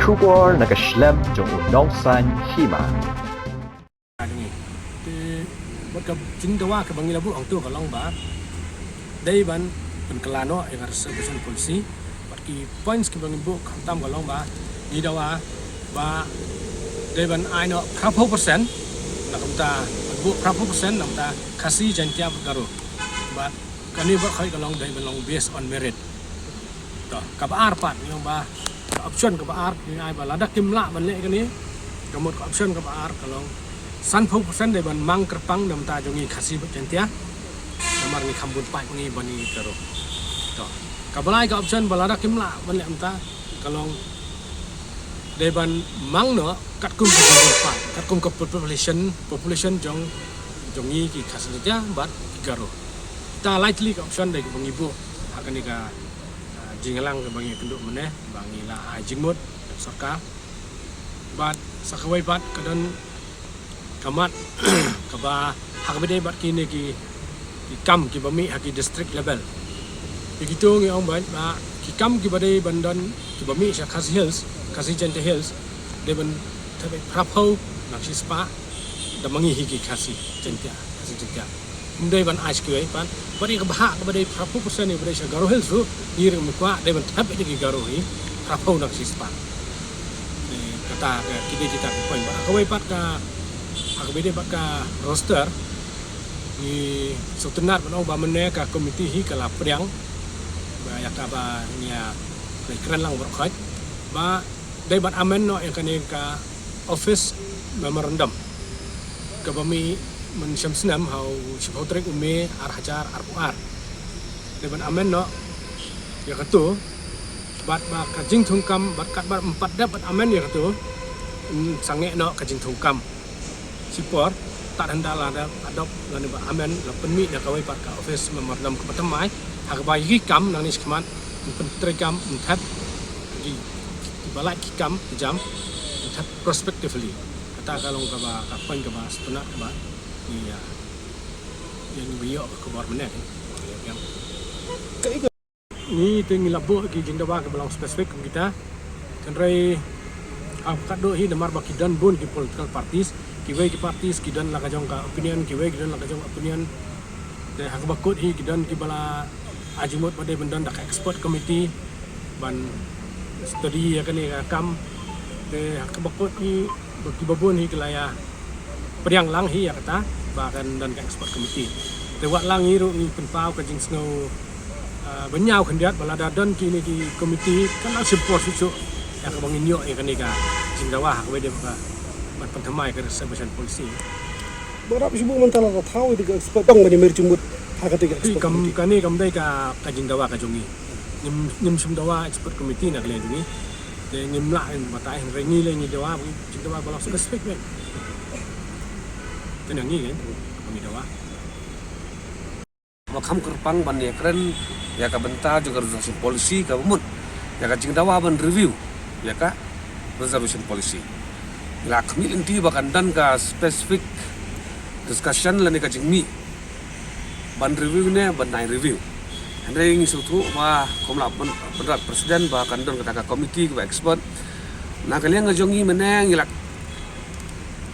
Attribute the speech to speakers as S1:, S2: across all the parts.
S1: Shubor nakaslem jong unongsan hima.
S2: Buat ke cintawa ke bangi labu ang tu kalong ba day ban penkelano yang harus besan polisi buat ki points ke bangi bu tam kalong ba ni dawa ba day ban ai no 30% nak kita bu 30% nak kita kasih jantia bergaru ba kani buat khai kalong day ban long based on merit to kabar pat ni ba option kabar ni ai ba ladak kimla ban le kani kamut option kabar kalong 30% dari ban mang kerpang dam ta jongi khasi berjantia namar ni khambun pai ni bani karo to kabalai ka option balada kimla ban le amta kalong dari ban mang no kat kum khambun pai kat kum ke population jongi ki khasi jantia bat karo ta likely ka option dari bangi bu hakani ka jingalang ke bangi penduk meneh bangi la jingmut sarka bat sakawai bat kadon kamat kaba hak bede bat kini ki kam ki bami hak ki district level begitu ngi ong ban ba ki kam ki bade bandan ki bami sha khasi hills khasi jente hills de ban tabe prapo nak si spa da mangi hi ki khasi jente ndai ban ice ki ban bari ka bahak bade prapo persen ni bade sha garo hills ru ir mi kwa de ban tabe ki garo hi prapo nak si spa kata ki de kita point ba ka wai pat ka aku beda pakai roster ni setenar menong bamene ka komiti hi kala priang ba ya ka ba nya keren lang berkhaj ba dai bat amen no yang kani ka office memorandum ka bami men syamsnam hau sipotrek ume ar hajar ar dai bat amen no ya katu bat ba ka jing thungkam bat kat bat 4 dapat amen ya katu sange no ka jing thungkam sipor tak hendaklah ada adop lani ba amen la penmi da kawai pat ka office memorandum ke patamai hak ba yi kam nang ni skmat pentri kam unthat di balai ki kam jam unthat prospectively kata kalong ka ba ka point ka ba setuna ka ba ni ya yang biyo ke bor meneh yang ni tengi labu ki jingdawa ke belong spesifik kita kenrai kat do hi namar ba kidan bun ki political parties kiwai ki parties kidan la kajong ka opinion kiwai kidan la kajong opinion de hak bakut hi kidan ki bala ajimut pada bendan dak expert committee ban study ya kan ya kam de hak bakut hi ki babun hi kelaya priang lang hi ya kata bahkan dan ka expert committee de wat lang hi ru ni penpau ka jing snow benyau khendiat bala dadan ki ni ki committee kan support su ya ka bangin yo ya kan ka jingdawa hak we de bat pentamai ke sebasan polisi.
S3: Berapa sibuk mentala ka tahu itu expert dong bani merjumut hak tiga expert.
S2: Kami dai ka jingdawa ka jongi. Nim sumdawa expert committee nak le jongi. De ngim la batai rengi le ni dawa jingdawa balak spesifik me. Tenang ni kan kami dawa.
S4: Makam kerpang ban ya keren ya ka bentar juga resolusi polisi ka bumut. Ya ka jingdawa ban review ya ka resolution polisi. La kami inti bahkan dan ka specific discussion la ni ka jingmi ban review ne ban nai review andre ngi sutu ba komla berat presiden bahkan dan kata komiti ke expert na kalian ngajongi meneng ila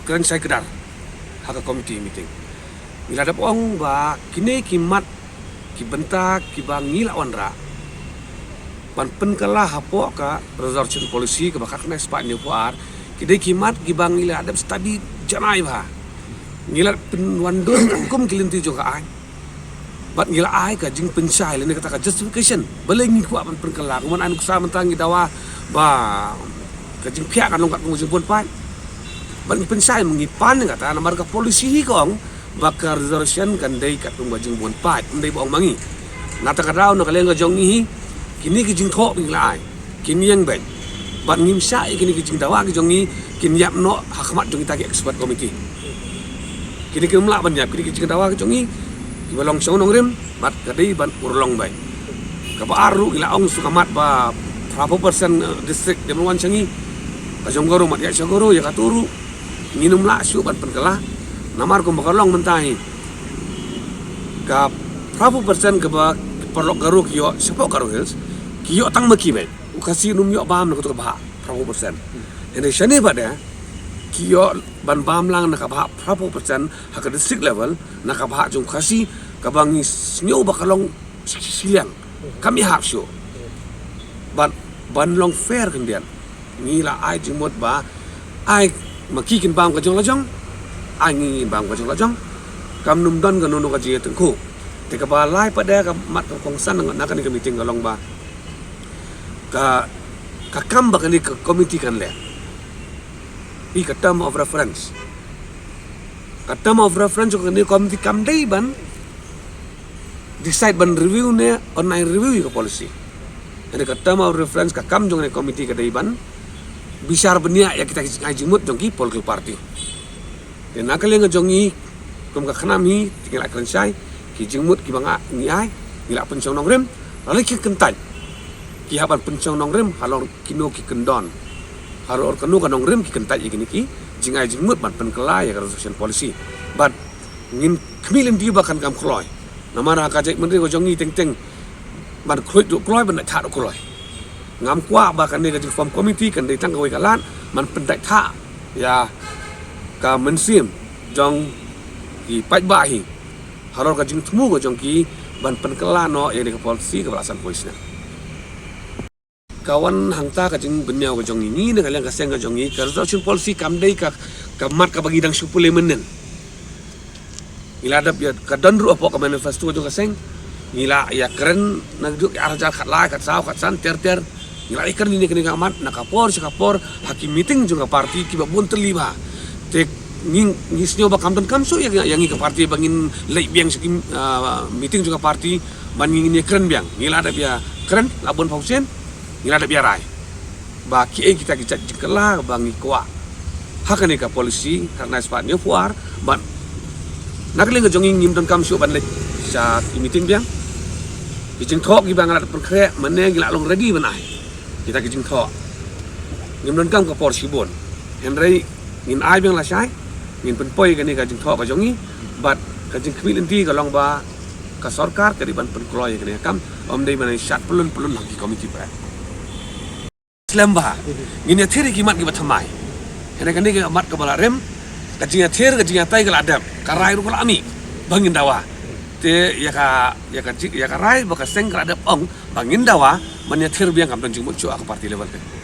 S4: keren saya kedar hak komiti meeting ila dap ong ba kini kimat ki bentak ki bangi lawan ra ban penkalah hapo ka resolution polisi ke bakak na spa ni puar kidai kimat gibang ila adab study janai ba ngila penwandun hukum kilinti juga ai bat ngila ai ka jing pensai le kata ka justification belengi ku ban perkelang mon anu sa mentang dawa ba ka jing pia kan longkat ngujung pun pai ban pensai mengipan kata namar ka polisi kong bakar resolution kan dei kat ngujung pun pai ndai bong mangi nata ka daw no kaleng ka jongi kini ki jing tho ngila ai kini yang baik ban ngim sai kini kijing dawa ki jongi kin yap no hakmat jongi tagi expert committee kini ki mla ban yap kini kijing dawa ki jongi ki balong song nong rim bat kadai ban urlong bai ka ba aru ila ong sukamat ba 30% district demluan changi ka jonggoro mat ya chogoro ya katuru nginum la su ban penkala namar ko bakalong mentai ka 30% ka ba perlok garu kiyo sepok garu hills kiyo tang maki bai ukasi num yo bam no to ba 30%. Ini shani pada kio ban bamlang nakabha 30% hak district level nakabha jung khasi kabangi snyo bakalong siliang kami hak syo ban long fair kendian ngila ai jumot ba ai makikin bam ka jong lajong ai ngi bam ka jong lajong kam num don ka nono ka je tengku te ka ba lai pada ka mat ka kongsan nak ni ka meeting kalong ba ka kam ba ka ni ka committee kan le i ka term of reference ko ni committee kam dei ban decide ban review ne online review ka policy ini ka term of reference ka kam jong ni committee ka dei ban bisar benia ya kita ngajimut jongki political party dan nakale ngajongi kum ka khanami tinggal akran sai ki jingmut ki banga ngi ai ngila pencong nong rem lalu ki kentan ki haban pencong nong rem halor kino ki kendon halor kanu ka nong rem ki kentan igini ki jingai jingmut ban penkelai ya resolution policy but ngin kemilim dia bahkan kam kloy namara ka jek menteri ko jongi teng ban kloy ban tha kloy ngam kwa bahkan ni ka jing form committee kan dei tang ka wei kalan man pendai tha ya ka mensim jong ki pai bahi haror ka jing temu ko jong ki ban penkelano ya ni ka polisi ka balasan polis na kawan hangta ka jing benyau ka jong ini ne kalian ka seng ka jong ni ka resolution policy kam dei ka mat ka bagi dang supule menen iladap ya ka dandru apo ka manifesto jong ka seng ngila ya keren nagduk arja khat lai khat saw khat san ter ngila ikan ini kena amat nakapor sekapor hakim meeting juga parti kiba bun terliba tek ngisnyo ba kamdan kamso yang ke parti bangin lei biang sekim meeting juga parti bangin ini keren biang ngila ada biar keren labun pausen ngila ada biar rai ba kita jikala bangi kwa hakane ka polisi karena sepatnya puar ban nakling jonging ngimdan kamso ban lei sa meeting biang kijing thok gi bangalat perkre mane ngila long ready banai kita kijing thok ngimdan kam ka por sibon henry ngin ai bang la sai ngin penpoi ka ni ka jing thok ka jongi bat ka jing kmilenti ka long ba ka sarkar ka diban penkloy ka ni kam om dei banai sat pelun hang ki komiti pa islam ba ngin ya thiri ki mat ki bathamai henry ka ni ka mat ka bala rem ka jing ya thir ka jing ya tai ka ladam ka rai ru ka ami bangin dawa te ya ka rai ba ka seng ka ladam ong bangin dawa manya thir biang kam dan jing mo chu ak parti level ke